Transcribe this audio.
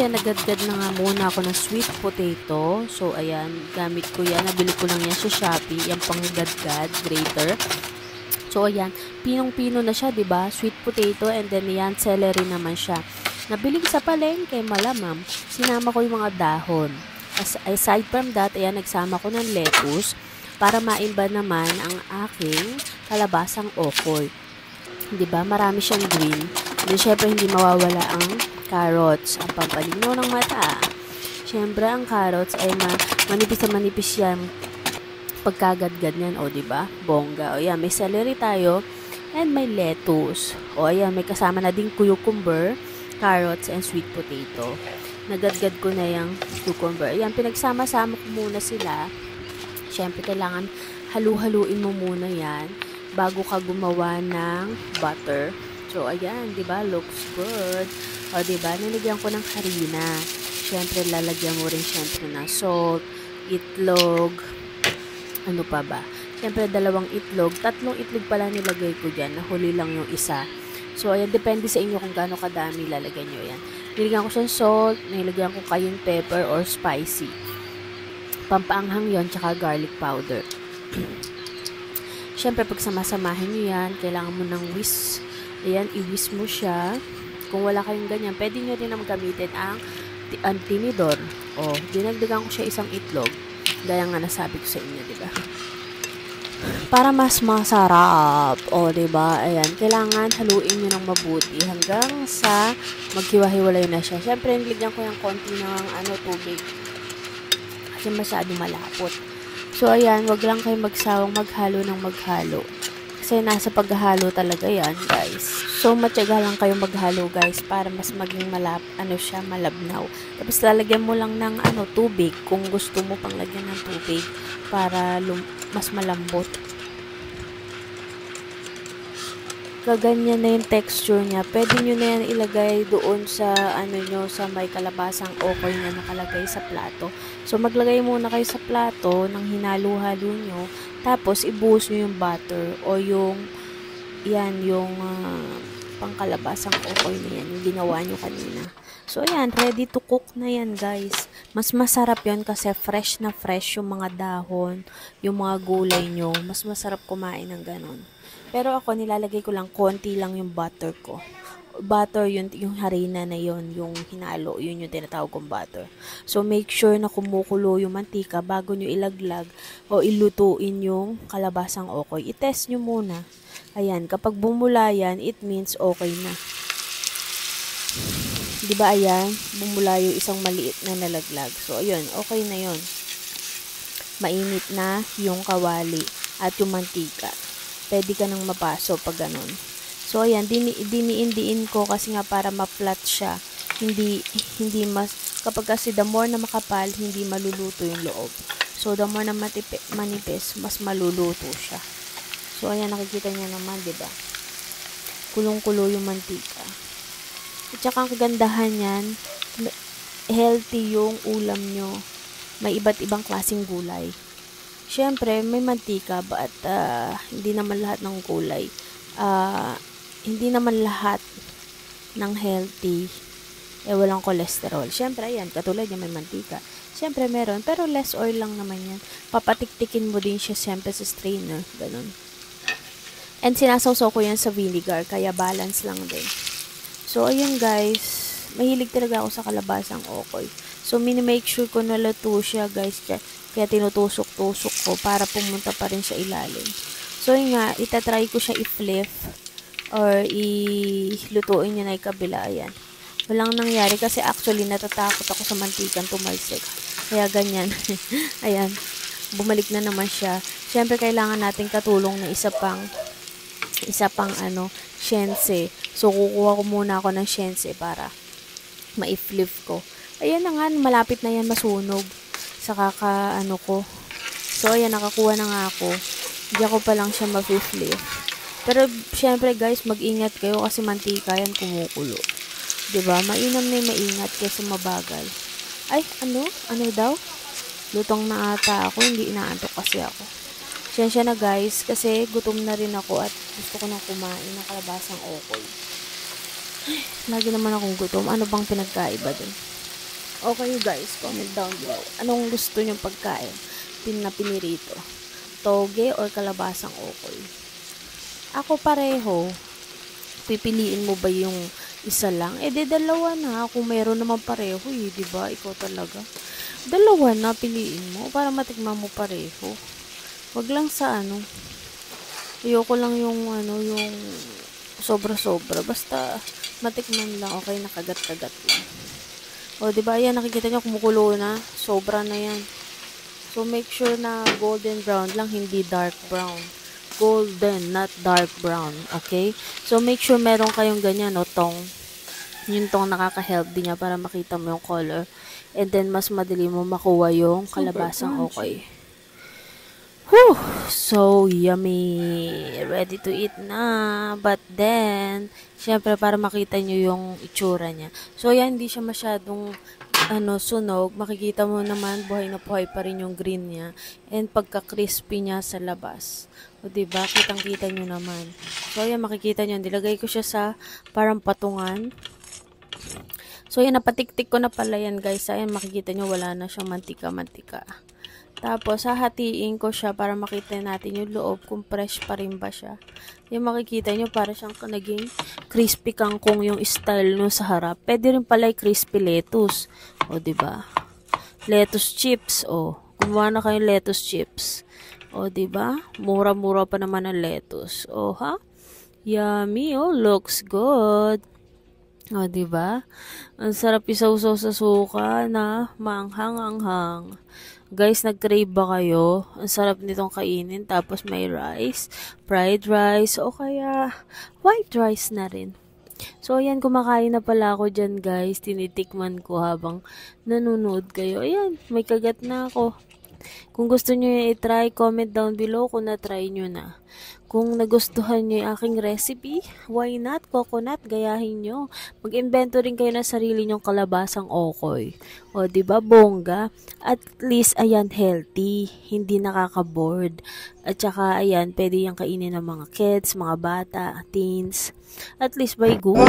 ayan, nagadgad na nga muna ako ng sweet potato. So, ayan, gamit ko yan. Nabili ko lang yan sa Shopee. Yan pang gadgad, grater. So, ayan, pinong-pino na siya, diba? Sweet potato, and then yan, celery naman siya. Nabili ko sa palengke, malamam. Sinama ko yung mga dahon. Aside from that, ayan, nagsama ko ng lettuce para maimba naman ang aking kalabasang okoy. Diba? Marami siyang green. Then, syempre, hindi mawawala ang carrots, ang pampalinaw ng mata. Syempre, ang carrots ay manipis na manipis yan pagkagadgad niyan, o diba? Bongga. O yan, may celery tayo and may lettuce. O ayan, may kasama na din cucumber, carrots, and sweet potato. Nagadgad ko na yung cucumber. Ayan, pinagsama-sama ko muna sila. Syempre, kailangan halu-haluin mo muna yan bago ka gumawa ng butter. So, ayan, diba? Looks good. O, diba? Nilagyan ko ng harina. Syempre, lalagyan mo rin syempre ng salt, itlog, ano pa ba? Siyempre, 2 itlog. 3 itlog pala nilagay ko dyan. Nahuli lang yung isa. So, ayan, depende sa inyo kung gaano kadami lalagyan nyo yan. Nilagyan ko siyang salt, nilagyan ko cayenne pepper or spicy. Pampaanghang yon, tsaka garlic powder. Siyempre, pag samasamahin nyo yan, kailangan mo ng whisk. Ayan, i-whisk mo siya. Kung wala kayong ganyan, pwede nyo rin naman gamitin ang tinidor. O, dinagdagan ko siya isang itlog. Gaya nga nasabi ko sa inyo, diba? Para mas masarap. O, diba? Ayan, kailangan haluin nyo ng mabuti hanggang sa maghiwa-hiwalay na siya. Siyempre, nilagyan ko yung konti ng tubig. Kasi masyado malapot. So, ayan, wag lang kayo magsawang maghalo ng maghalo. Kasi nasa paghalo talaga yan, guys. So, matyaga lang kayo maghalo, guys, para mas maging malabnaw. Tapos, lalagyan mo lang ng tubig kung gusto mo pang lagyan ng tubig para mas malambot. Kaganyan na yung texture niya. Pwede nyo na yan ilagay doon sa sa may kalabasang okoy na nakalagay sa plato. So, maglagay muna kayo sa plato ng hinalo-halo nyo. Tapos, ibuhos nyo yung butter o yung pangkalabasang okoy na yan, yung ginawa nyo kanina. So, ayan, ready to cook na yan, guys. Mas masarap yon kasi fresh na fresh yung mga dahon, yung mga gulay nyo. Mas masarap kumain ng ganon. Pero ako, nilalagay ko lang, konti lang yung butter ko. Butter, yung harina na yon, yung hinalo, yun yung tinatawag kong butter. So, make sure na kumukulo yung mantika bago nyo ilaglag o ilutuin yung kalabasang okoy. I-test nyo muna. Ayan, kapag bumula yan, it means okay na. Diba, ayan, bumula yung isang maliit na nalaglag. So, ayun, okay na yon. Mainit na yung kawali at yung mantika. Pwede ka nang mapaso pag ganon. So, ayan, diniin ko kasi nga para ma-flat siya. Hindi kapag kasi the more na makapal, hindi maluluto yung loob. So, the more na manipis, mas maluluto siya. So, ayan, nakikita niya naman, diba? Kulong-kulo yung mantika. At saka ang kagandahan yan, healthy yung ulam nyo. May iba't ibang klaseng gulay. Siyempre, may mantika, but hindi naman lahat ng gulay. Hindi naman lahat ng healthy, walang cholesterol. Siyempre, ayan, katulad yung may mantika. Siyempre, meron, pero less oil lang naman yan. Papatiktikin mo din siya siyempre sa strainer, ganun. And sinasawsaw ko yan sa vinegar, kaya balance lang din. So, ayun guys, mahilig talaga ako sa kalabasang okoy. So, mini-make sure ko na luto siya, guys. Kaya tinutusok-tusok ko para pumunta pa rin sa ilalim. So, yun nga, itatry ko siya i-flip or ilutuin niya na ikabila. Ayan. Walang nangyari kasi actually natatakot ako sa mantikang tumalsik. Kaya ganyan. Ayan. Bumalik na naman siya. Siyempre, kailangan natin katulong na isa pang shense. So, kukuha ko muna ako ng shense para ma-flip ko. Ayan na nga, malapit na yan masunog sa ko. So, ayan, nakakuha na nga ako. Hindi ako pa lang siya ma-flip. Pero, syempre guys, mag-ingat kayo kasi mantika yan kumukulo. Diba? Mainam na yung maingat kaysa mabagal. Ay, ano daw? Lutong na ata ako, hindi inaantok kasi ako. Siyensya na guys, kasi gutom na rin ako at gusto ko nang kumain ng kalabasang okoy. Ay, lagi naman akong gutom. Ano bang pinagkaiba dun? Okay guys, comment down below. Anong gusto nyong pagkain? Pinirito. Toge or kalabasang okoy? Ako pareho. Pipiliin mo ba yung isa lang? Eh, di dalawa na. Kung meron naman pareho, eh, di ba? Ikaw talaga. Dalawa na, piliin mo para matikman mo pareho. Wag lang sa ano. Ayoko lang yung yung sobra-sobra. Basta matikman lang. Okay, nakagat-kagat lang. O, di ba? Yan, nakikita nyo, kumukulo na. Sobra na yan. So, make sure na golden brown lang, hindi dark brown. Golden, not dark brown. Okay? So, make sure meron kayong ganyan, no, tong. Yung tong nakaka-help din niya para makita mo yung color. And then, mas madali mo makuha yung kalabasang okay. Whew! So yummy! Ready to eat na. But then, syempre, para makita nyo yung itsura niya. So, yan, hindi siya masyadong sunog, makikita mo naman buhay na buhay pa rin yung green niya and pagka-crispy niya sa labas. O diba, kitang-kita nyo naman. So ayan, makikita nyo, nilagay ko siya sa parang patungan. So ayan, napatiktik ko na pala yan guys. Ayan, makikita nyo, wala na siyang mantika-mantika. Tapos, hahatiin ko siya para makita natin yung loob kung fresh pa rin ba siya. Yung makikita nyo, para siyang naging crispy kangkong yung style no sa harap. Pwede rin pala yung crispy lettuce. O, diba? Lettuce chips. O, gumawa na kayong lettuce chips. O, diba? Mura-mura pa naman ang lettuce. O, ha? Yummy. O, looks good. O, diba? Ang sarap isaw-saw sa suka na manghang-anghang. Guys, nag-crave ba kayo? Ang sarap nitong kainin. Tapos may rice, fried rice, o kaya white rice na rin. So, ayan, kumakain na pala ako dyan, guys. Tinitikman ko habang nanonood kayo. Ayan, may kagat na ako. Kung gusto nyo yung i-try, comment down below kung na-try nyo na. Kung nagustuhan nyo yung aking recipe, why not? Coconut, gayahin nyo. Mag-invento rin kayo ng sarili nyong kalabasang okoy. O, diba, bongga? At least, ayan, healthy. Hindi nakaka-bored. At saka, ayan, pwede yung kainin ng mga kids, mga bata, teens. At least, by good.